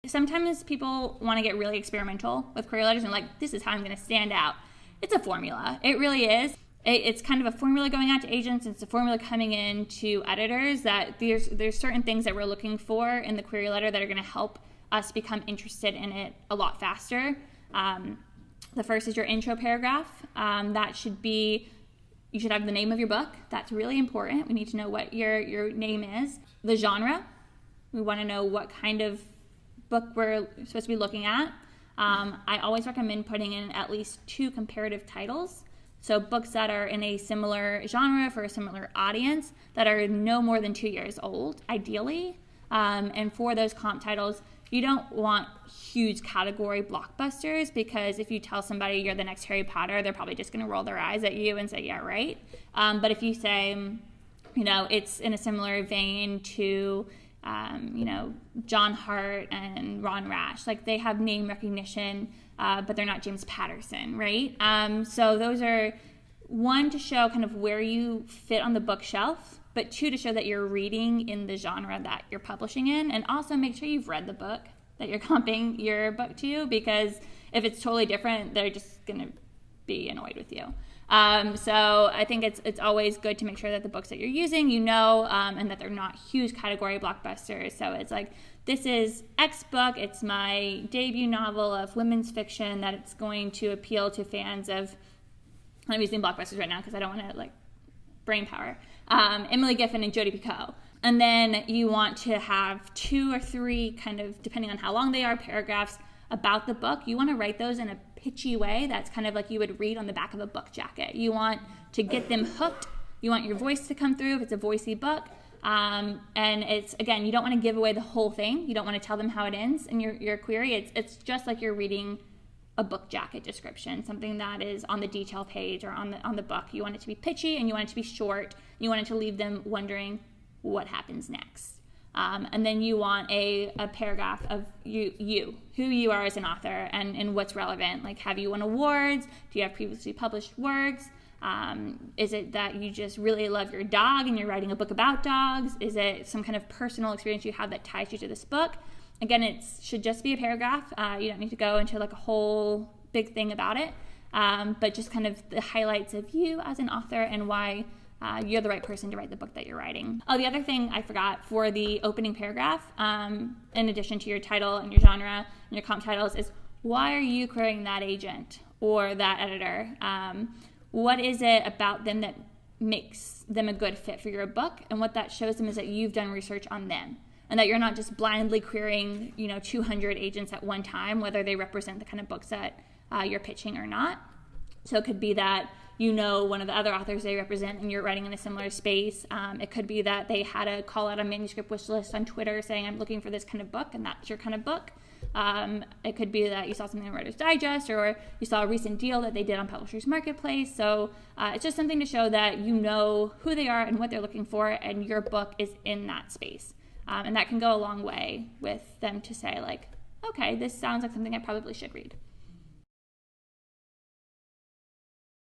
Sometimes people want to get really experimental with query letters and like, this is how I'm going to stand out. It's a formula. It really is. It's kind of a formula going out to agents. It's a formula coming in to editors that there's certain things that we're looking for in the query letter that are going to help us become interested in it a lot faster. The first is your intro paragraph. That should be, you should have the name of your book. That's really important. We need to know what your name is. The genre. We want to know what kind of book we're supposed to be looking at. I always recommend putting in at least 2 comparative titles. So books that are in a similar genre for a similar audience that are no more than 2 years old, ideally. And for those comp titles, you don't want huge category blockbusters, because if you tell somebody you're the next Harry Potter, they're probably just going to roll their eyes at you and say, yeah, right. But if you say, it's in a similar vein to, John Hart and Ron Rash, like they have name recognition, but they're not James Patterson, right? So those are, 1, to show kind of where you fit on the bookshelf, but 2, to show that you're reading in the genre that you're publishing in, and also make sure you've read the book that you're comping your book to, because if it's totally different, they're just going to be annoyed with you. So I think it's always good to make sure that the books that you're using, and that they're not huge category blockbusters. So it's like, this is X book, it's my debut novel of women's fiction, that it's going to appeal to fans of, I'm using blockbusters right now because I don't want to like brain power, Emily Giffin and Jodi Picoult. And then you want to have 2 or 3 kind of, depending on how long they are, paragraphs about the book. You want to write those in a pitchy way that's kind of like you would read on the back of a book jacket. You want to get them hooked. You want your voice to come through if it's a voicey book. And it's, again, you don't want to give away the whole thing. You don't want to tell them how it ends in your query. It's just like you're reading a book jacket description, something that is on the detail page or on the book. You want it to be pitchy, and you want it to be short. You want it to leave them wondering what happens next. And then you want a paragraph of you, who you are as an author, and what's relevant. Like, have you won awards? Do you have previously published works? Is it that you just really love your dog and you're writing a book about dogs? Is it some kind of personal experience you have that ties you to this book? Again, it should just be a paragraph. You don't need to go into like a whole big thing about it, but just kind of the highlights of you as an author and why you're the right person to write the book that you're writing. Oh, the other thing I forgot for the opening paragraph, in addition to your title and your genre and your comp titles, is why are you querying that agent or that editor? What is it about them that makes them a good fit for your book? And what that shows them is that you've done research on them, and that you're not just blindly querying 200 agents at one time, whether they represent the kind of books that you're pitching or not. So it could be that one of the other authors they represent and you're writing in a similar space. It could be that they had a call out a manuscript wish list on Twitter saying, I'm looking for this kind of book, and that's your kind of book. It could be that you saw something in Writer's Digest, or you saw a recent deal that they did on Publishers Marketplace. So it's just something to show that you know who they are and what they're looking for, and your book is in that space. And that can go a long way with them to say, like, okay, this sounds like something I probably should read.